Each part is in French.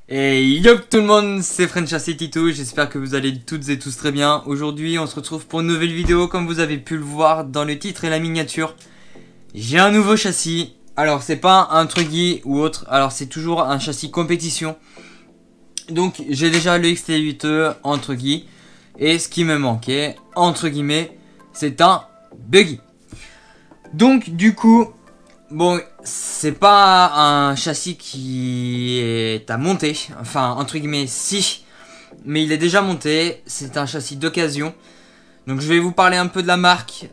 Et yo tout le monde, c'est FrenchRC-Tito, j'espère que vous allez toutes et tous très bien. Aujourd'hui on se retrouve pour une nouvelle vidéo, comme vous avez pu le voir dans le titre et la miniature. J'ai un nouveau châssis, alors c'est pas un Truggy ou autre, alors c'est toujours un châssis compétition. Donc j'ai déjà le XT8 en Truggy, et ce qui me manquait, entre guillemets, c'est un Buggy. Donc du coup... Bon, c'est pas un châssis qui est à monter, enfin entre guillemets si, mais il est déjà monté, c'est un châssis d'occasion. Donc je vais vous parler un peu de la marque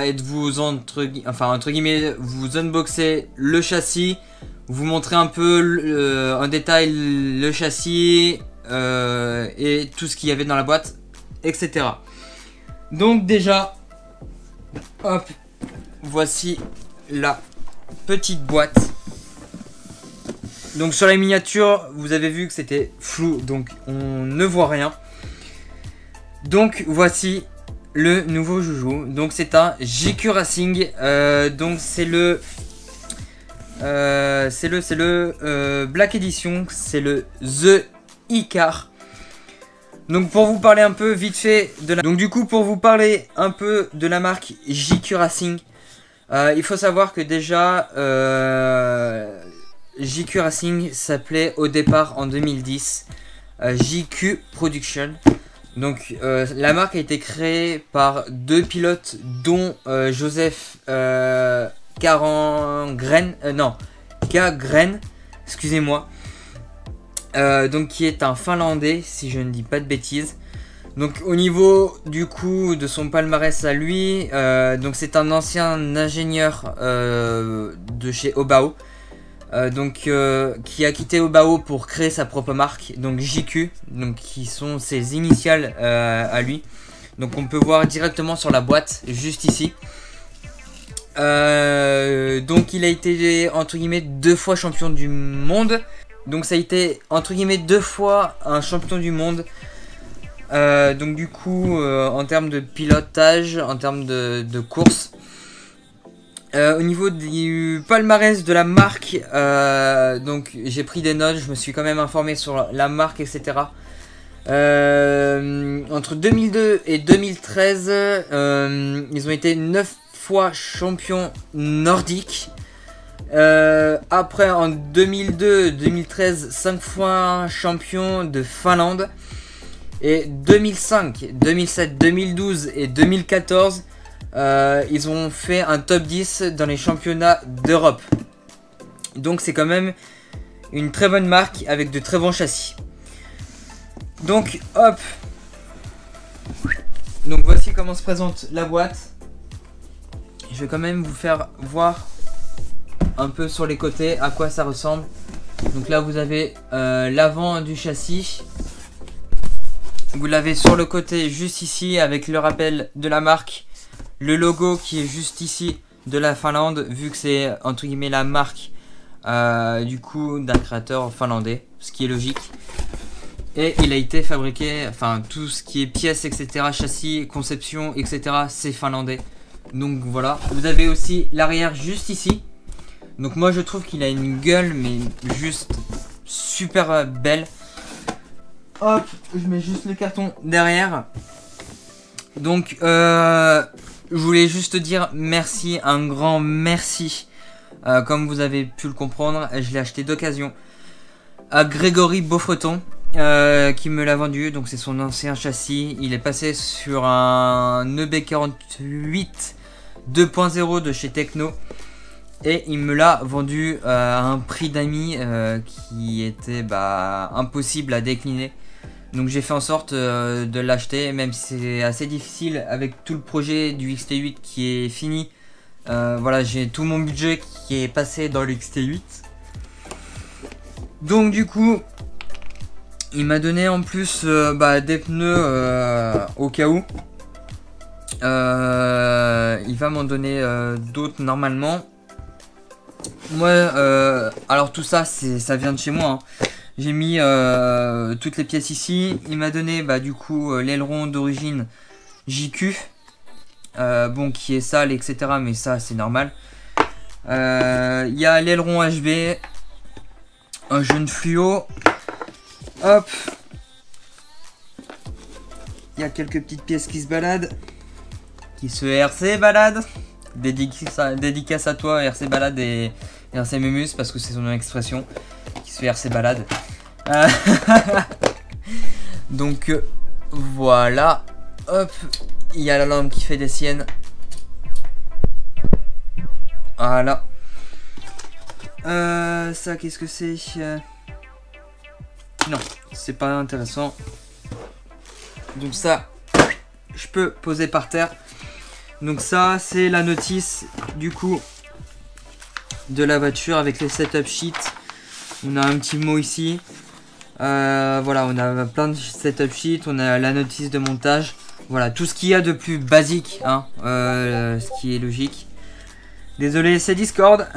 et de vous entre guillemets vous unboxer le châssis, vous montrer un peu en détail le châssis et tout ce qu'il y avait dans la boîte, etc. Donc déjà, hop, voici la petite boîte. Donc sur la miniature vous avez vu que c'était flou, donc on ne voit rien. Donc voici le nouveau joujou. Donc c'est un JQ Racing, donc c'est le Black Edition, c'est le The Icar. Donc pour vous parler un peu vite fait de la... Donc du coup pour vous parler un peu de la marque JQ Racing, il faut savoir que déjà JQ Racing s'appelait au départ en 2010 JQ Production. Donc la marque a été créée par deux pilotes dont Joseph Karengren, excusez-moi, donc qui est un Finlandais si je ne dis pas de bêtises. Donc au niveau du coup de son palmarès à lui, donc c'est un ancien ingénieur de chez Obao, qui a quitté Obao pour créer sa propre marque, donc JQ, donc qui sont ses initiales à lui. Donc on peut voir directement sur la boîte, juste ici. Donc il a été entre guillemets 2 fois champion du monde. Donc ça a été entre guillemets 2 fois un champion du monde. Donc du coup en termes de pilotage, en termes de course, au niveau du palmarès de la marque, donc j'ai pris des notes, je me suis quand même informé sur la marque, etc. Entre 2002 et 2013, ils ont été 9 fois champions nordiques. Après en 2002-2013, 5 fois champion de Finlande. Et 2005, 2007, 2012 et 2014, ils ont fait un top 10 dans les championnats d'Europe. Donc c'est quand même une très bonne marque avec de très bons châssis. Donc hop. Donc voici comment se présente la boîte. Je vais quand même vous faire voir un peu sur les côtés à quoi ça ressemble. Donc là vous avez l'avant du châssis. Vous l'avez sur le côté juste ici avec le rappel de la marque, le logo qui est juste ici de la Finlande, vu que c'est entre guillemets la marque du coup d'un créateur finlandais, ce qui est logique. Et il a été fabriqué, enfin tout ce qui est pièces, etc., châssis, conception, etc., c'est finlandais. Donc voilà, vous avez aussi l'arrière juste ici. Donc moi je trouve qu'il a une gueule mais juste super belle. Hop, je mets juste le carton derrière. Donc je voulais juste dire merci, un grand merci, comme vous avez pu le comprendre, je l'ai acheté d'occasion à Grégory Beaufreton, qui me l'a vendu. Donc c'est son ancien châssis, il est passé sur un EB48 2.0 de chez Techno. Et il me l'a vendu à un prix d'ami qui était impossible à décliner. Donc j'ai fait en sorte de l'acheter, même si c'est assez difficile avec tout le projet du XT8 qui est fini. Voilà, j'ai tout mon budget qui est passé dans le XT8. Donc du coup, il m'a donné en plus des pneus au cas où. Il va m'en donner d'autres normalement. Moi, alors tout ça, ça vient de chez moi, hein. J'ai mis toutes les pièces ici. Il m'a donné du coup l'aileron d'origine JQ, bon qui est sale, etc. Mais ça c'est normal. Il y a l'aileron HB, un jaune fluo, Hop. Il y a quelques petites pièces qui se baladent. Qui se RC baladent. Dédicace à toi, RC balade et RC Mémus, parce que c'est son expression. Qui se fait RC balade. Donc voilà. Hop. Il y a la lampe qui fait des siennes. Voilà. Ça, qu'est-ce que c'est? Non, c'est pas intéressant. Donc ça, je peux poser par terre. Donc ça, c'est la notice du coup de la voiture avec les setup sheets. On a un petit mot ici. Voilà, on a plein de setup sheets. On a la notice de montage. Voilà, tout ce qu'il y a de plus basique, hein, ce qui est logique. Désolé, c'est Discord.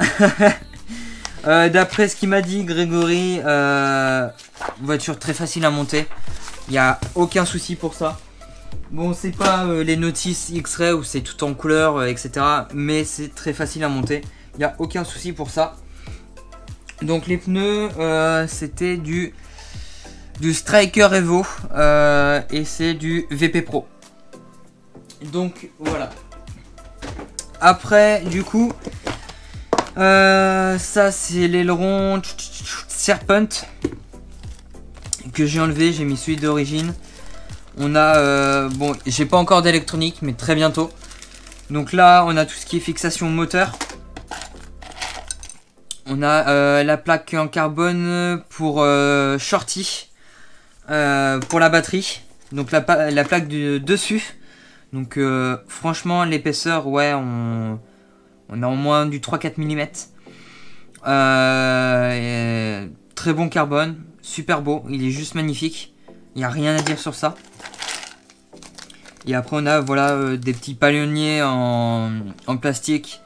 D'après ce qu'il m'a dit Grégory, voiture très facile à monter. Il n'y a aucun souci pour ça. Bon, c'est pas les notices X-Ray où c'est tout en couleur, etc. Mais c'est très facile à monter. Il n'y a aucun souci pour ça. Donc les pneus, c'était du Striker Evo. Et c'est du VP Pro. Donc voilà. Après, du coup, ça c'est l'aileron Serpent que j'ai enlevé. J'ai mis celui d'origine. On a, bon, j'ai pas encore d'électronique, mais très bientôt. Donc là, on a tout ce qui est fixation moteur. On a la plaque en carbone pour shorty, pour la batterie. Donc la plaque du dessus. Donc franchement, l'épaisseur, ouais, on a au moins du 3-4 mm. Très bon carbone, super beau, il est juste magnifique. Il n'y a rien à dire sur ça. Et après on a voilà des petits palonniers en plastique.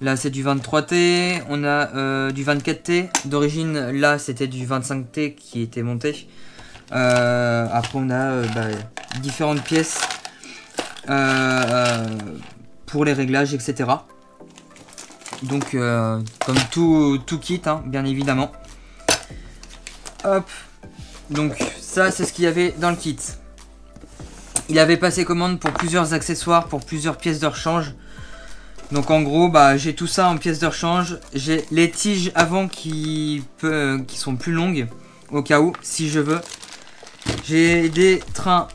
Là c'est du 23T, on a du 24T. D'origine là c'était du 25T qui était monté. Après on a différentes pièces pour les réglages, etc. Donc comme tout kit, hein, bien évidemment. Hop. Donc ça c'est ce qu'il y avait dans le kit. Il avait passé commande pour plusieurs accessoires, pour plusieurs pièces de rechange. Donc en gros j'ai tout ça en pièces de rechange. J'ai les tiges avant qui sont plus longues au cas où si je veux. J'ai des trains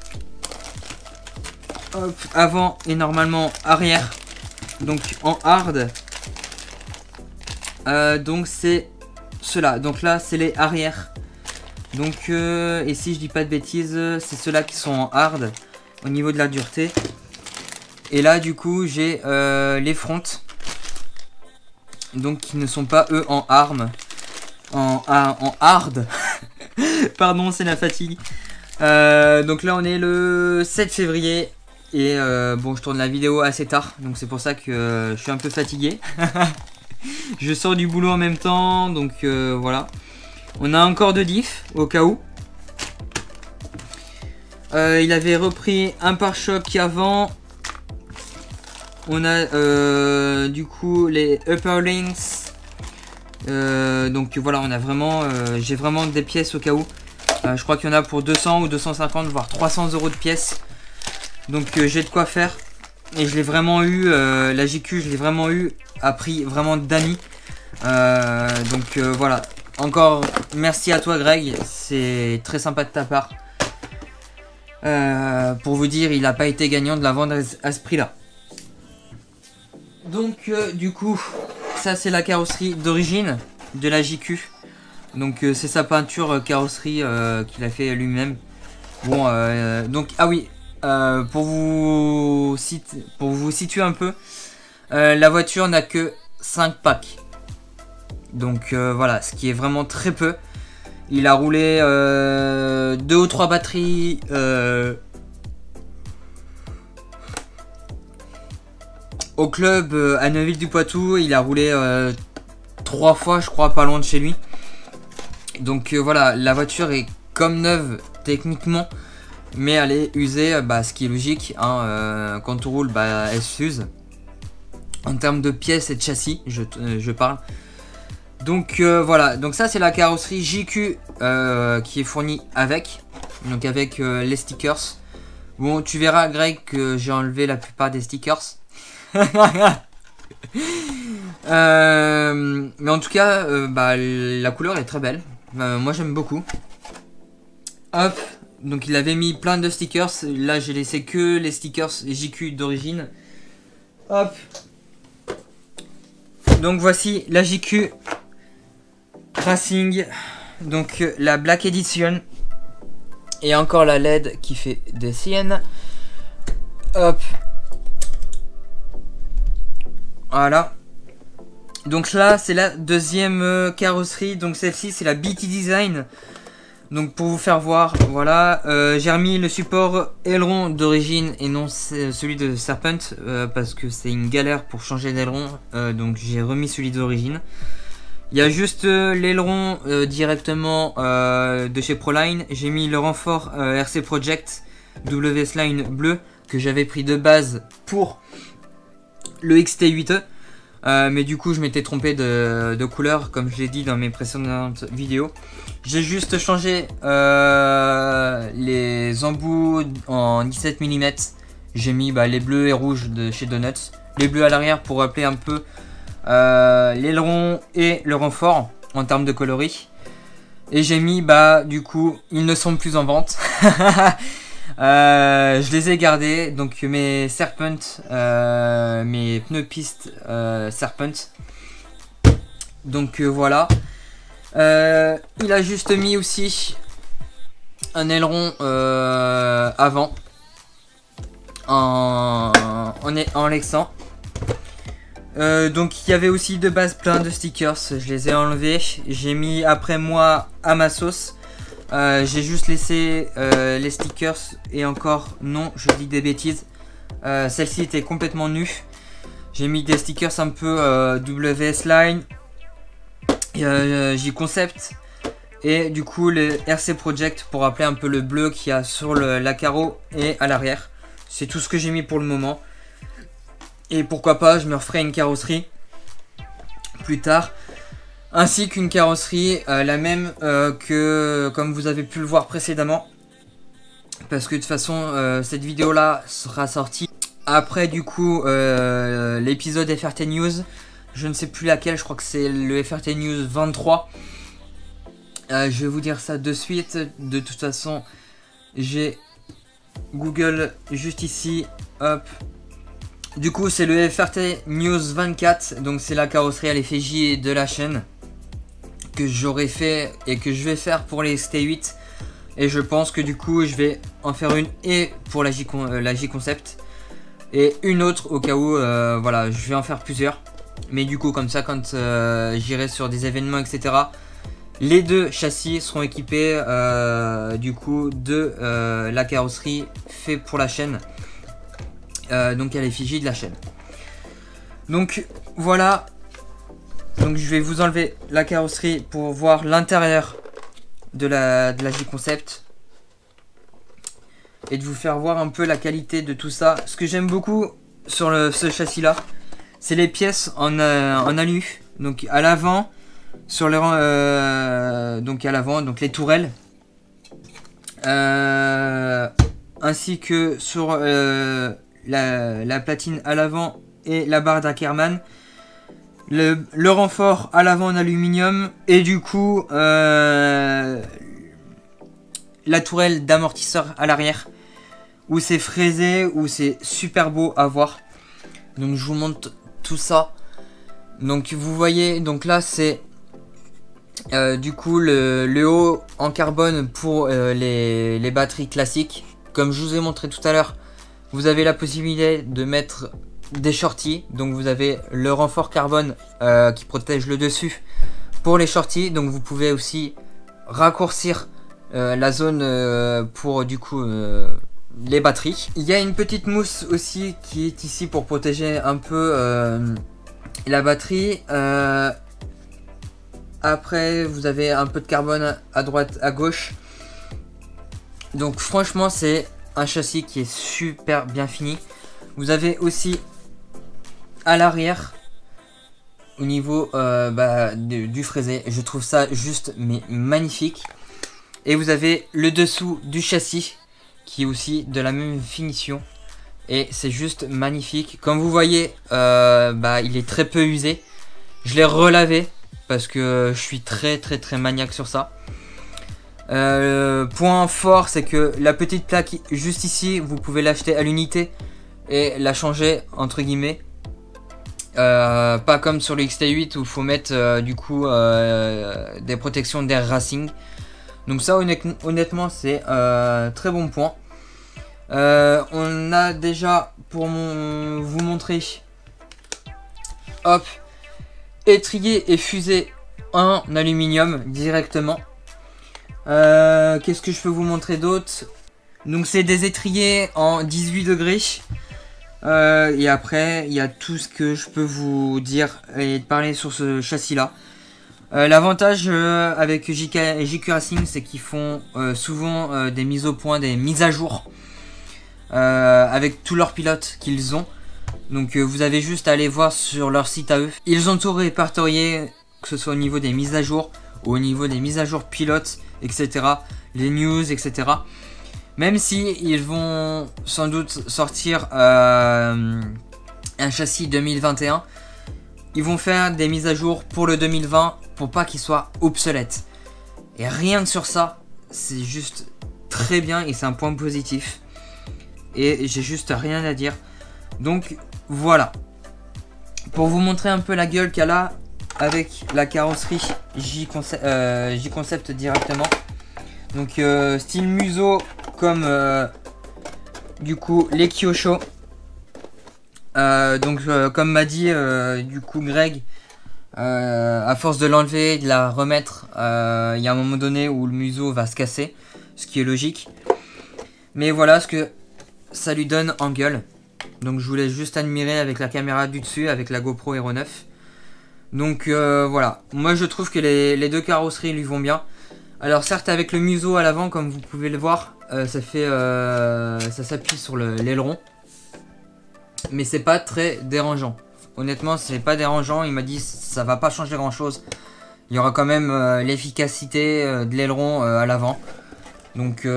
avant et normalement arrière. Donc en hard. Donc c'est ceux-là. Donc là c'est les arrières. Donc et si je dis pas de bêtises, c'est ceux-là qui sont en hard au niveau de la dureté. Et là du coup j'ai les fronts. Donc qui ne sont pas eux en armes. En hard. Pardon, c'est la fatigue. Donc là on est le 7 février. Et bon, je tourne la vidéo assez tard. Donc c'est pour ça que je suis un peu fatigué. Je sors du boulot en même temps. Donc voilà. On a encore de diff au cas où. Il avait repris un pare-choc avant. On a du coup les upper links. Donc voilà, on a vraiment j'ai vraiment des pièces au cas où. Je crois qu'il y en a pour 200 ou 250 voire 300 € de pièces. Donc j'ai de quoi faire. Et je l'ai vraiment eu, la JQ je l'ai vraiment eu à prix vraiment d'amis. Donc voilà. Encore merci à toi Greg, c'est très sympa de ta part. Pour vous dire, il n'a pas été gagnant de la vendre à ce prix là. Donc du coup, ça c'est la carrosserie d'origine de la JQ. Donc c'est sa peinture carrosserie qu'il a fait lui-même. Bon, donc ah oui, pour vous situer un peu, la voiture n'a que 5 packs. Donc voilà, ce qui est vraiment très peu. Il a roulé 2 ou 3 batteries au club à Neuville-du-Poitou. Il a roulé 3 fois je crois, pas loin de chez lui. Donc voilà, la voiture est comme neuve techniquement, mais elle est usée, ce qui est logique, hein, quand on roule elle s'use. En termes de pièces et de châssis, je parle. Donc voilà, donc ça c'est la carrosserie JQ qui est fournie avec. Donc avec les stickers. Bon, tu verras Greg que j'ai enlevé la plupart des stickers. Mais en tout cas, bah, la couleur est très belle. Moi j'aime beaucoup. Hop, donc il avait mis plein de stickers. Là j'ai laissé que les stickers JQ d'origine. Hop. Donc voici la JQ Racing. Donc la Black Edition. Et encore la LED qui fait des siennes. Hop. Voilà. Donc là c'est la deuxième carrosserie. Donc celle-ci c'est la BT Design. Donc pour vous faire voir, voilà, j'ai remis le support aileron d'origine et non celui de Serpent parce que c'est une galère pour changer d'aileron, donc j'ai remis celui d'origine. Il y a juste l'aileron directement de chez Proline. J'ai mis le renfort RC Project WS-Line bleu que j'avais pris de base pour le XT8E. Mais du coup je m'étais trompé de couleur comme je l'ai dit dans mes précédentes vidéos. J'ai juste changé les embouts en 17 mm. J'ai mis les bleus et rouges de chez Donuts. Les bleus à l'arrière pour rappeler un peu l'aileron et le renfort en termes de coloris. Et j'ai mis du coup ils ne sont plus en vente. Je les ai gardés, donc mes Serpent, mes pneus pistes Serpent. Donc voilà. Il a juste mis aussi un aileron avant en lexan. Donc il y avait aussi de base plein de stickers, je les ai enlevés. J'ai mis après moi à ma sauce. J'ai juste laissé les stickers et encore non, je dis des bêtises. Celle-ci était complètement nue. J'ai mis des stickers un peu WS Line, J-Concept et du coup le RC Project pour rappeler un peu le bleu qu'il y a sur la carreau et à l'arrière. C'est tout ce que j'ai mis pour le moment. Et pourquoi pas, je me referai une carrosserie plus tard. Ainsi qu'une carrosserie la même que comme vous avez pu le voir précédemment. Parce que de toute façon cette vidéo là sera sortie après du coup l'épisode FRT News. Je ne sais plus laquelle, je crois que c'est le FRT News 23. Je vais vous dire ça de suite. De toute façon j'ai Google juste ici. Hop. Du coup c'est le FRT News 24. Donc c'est la carrosserie à l'effigie de la chaîne que j'aurais fait et que je vais faire pour les ST8. Et je pense que du coup je vais en faire une et pour la J-Concept et une autre au cas où voilà, je vais en faire plusieurs. Mais du coup comme ça quand j'irai sur des événements etc, les deux châssis seront équipés du coup de la carrosserie fait pour la chaîne, donc à l'effigie de la chaîne. Donc voilà. Donc je vais vous enlever la carrosserie pour voir l'intérieur de la J-Concept et de vous faire voir un peu la qualité de tout ça. Ce que j'aime beaucoup sur ce châssis là, c'est les pièces en alu. Donc à l'avant, sur les donc à l'avant, donc les tourelles, ainsi que sur la platine à l'avant et la barre d'Ackerman. Le renfort à l'avant en aluminium et du coup la tourelle d'amortisseur à l'arrière où c'est fraisé, où c'est super beau à voir. Donc je vous montre tout ça. Donc vous voyez, donc là c'est du coup le haut en carbone pour les batteries classiques. Comme je vous ai montré tout à l'heure, vous avez la possibilité de mettre des shorties, donc vous avez le renfort carbone qui protège le dessus pour les shorties. Donc vous pouvez aussi raccourcir la zone pour du coup les batteries. Il y a une petite mousse aussi qui est ici pour protéger un peu la batterie. Après vous avez un peu de carbone à droite à gauche. Donc franchement c'est un châssis qui est super bien fini. Vous avez aussi à l'arrière, au niveau du fraisé. Je trouve ça juste mais magnifique. Et vous avez le dessous du châssis qui est aussi de la même finition. Et c'est juste magnifique. Comme vous voyez, il est très peu usé. Je l'ai relavé parce que je suis très maniaque sur ça. Point fort, c'est que la petite plaque juste ici, vous pouvez l'acheter à l'unité et la changer entre guillemets. Pas comme sur le XT8 où il faut mettre des protections d'air racing. Donc ça honnêtement c'est très bon point. On a déjà pour vous montrer, hop, étrier et fusée en aluminium directement. Qu'est-ce que je peux vous montrer d'autre? Donc c'est des étriers en 18 degrés. Et après il y a tout ce que je peux vous dire et parler sur ce châssis là. L'avantage avec JQ Racing, c'est qu'ils font souvent des mises au point, des mises à jour avec tous leurs pilotes qu'ils ont. Donc vous avez juste à aller voir sur leur site à eux. Ils ont tout répertorié, que ce soit au niveau des mises à jour ou au niveau des mises à jour pilotes, etc. Les news, etc. Même si ils vont sans doute sortir un châssis 2021, ils vont faire des mises à jour pour le 2020 pour pas qu'il soit obsolète. Et rien que sur ça, c'est juste très bien et c'est un point positif. Et j'ai juste rien à dire. Donc voilà. Pour vous montrer un peu la gueule qu'elle a avec la carrosserie J-Concept directement. Donc style museau comme du coup les Kyosho. Comme m'a dit du coup Greg, à force de l'enlever, de la remettre, il y a un moment donné où le museau va se casser, ce qui est logique. Mais voilà ce que ça lui donne en gueule. Donc je vous laisse juste admirer avec la caméra du dessus, avec la GoPro Hero 9. Donc voilà, moi je trouve que les deux carrosseries lui vont bien. Alors certes avec le museau à l'avant, comme vous pouvez le voir, ça s'appuie sur l'aileron. Mais c'est pas très dérangeant. Honnêtement c'est pas dérangeant, il m'a dit ça va pas changer grand chose. Il y aura quand même l'efficacité de l'aileron à l'avant. Donc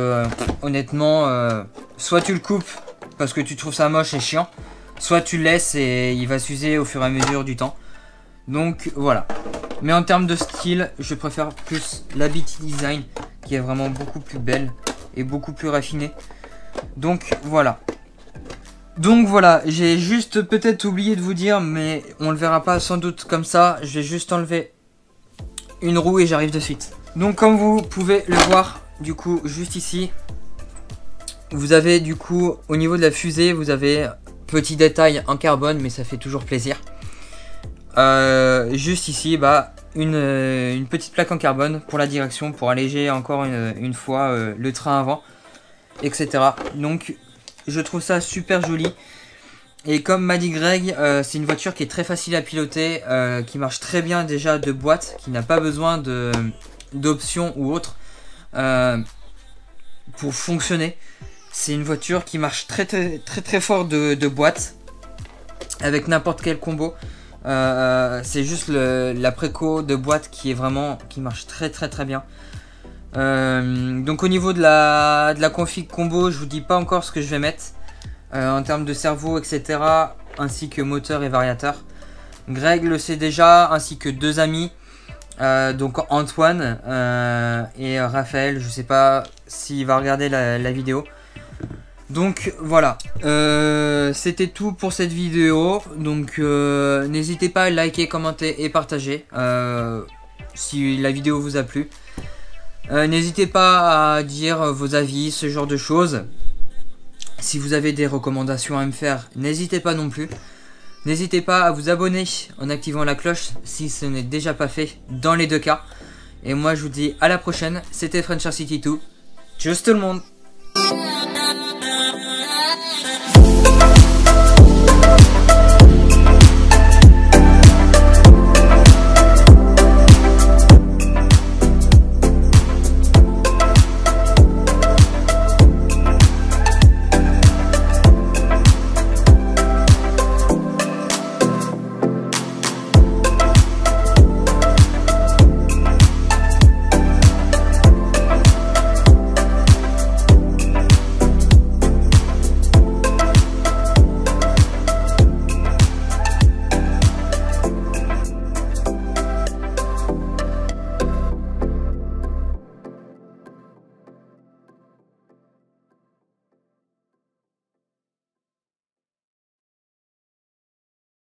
honnêtement, soit tu le coupes parce que tu trouves ça moche et chiant, soit tu le laisses et il va s'user au fur et à mesure du temps. Donc voilà. Mais en termes de style, je préfère plus la BT Design qui est vraiment beaucoup plus belle et beaucoup plus raffinée. Donc voilà. J'ai juste peut-être oublié de vous dire, mais on le verra pas sans doute comme ça. Je vais juste enlever une roue et j'arrive de suite. Donc comme vous pouvez le voir, du coup juste ici, vous avez du coup au niveau de la fusée, vous avez petit détail en carbone, mais ça fait toujours plaisir. Juste ici, une petite plaque en carbone pour la direction, pour alléger encore une fois le train avant, etc. Donc je trouve ça super joli. Et comme m'a dit Greg, c'est une voiture qui est très facile à piloter, qui marche très bien déjà de boîte, qui n'a pas besoin d'options ou autres pour fonctionner. C'est une voiture qui marche très fort de boîte avec n'importe quel combo. C'est juste la préco de boîte qui marche très bien. Donc au niveau de la config combo, je vous dis pas encore ce que je vais mettre en termes de cerveau, etc. ainsi que moteur et variateur. Greg le sait déjà, ainsi que deux amis, donc Antoine et Raphaël. Je sais pas s'il va regarder la vidéo. Donc voilà, c'était tout pour cette vidéo. Donc n'hésitez pas à liker, commenter et partager si la vidéo vous a plu. N'hésitez pas à dire vos avis, ce genre de choses. Si vous avez des recommandations à me faire, n'hésitez pas non plus. N'hésitez pas à vous abonner en activant la cloche si ce n'est déjà pas fait dans les deux cas. Et moi je vous dis à la prochaine, c'était Frencher City 2. Tchuss tout le monde!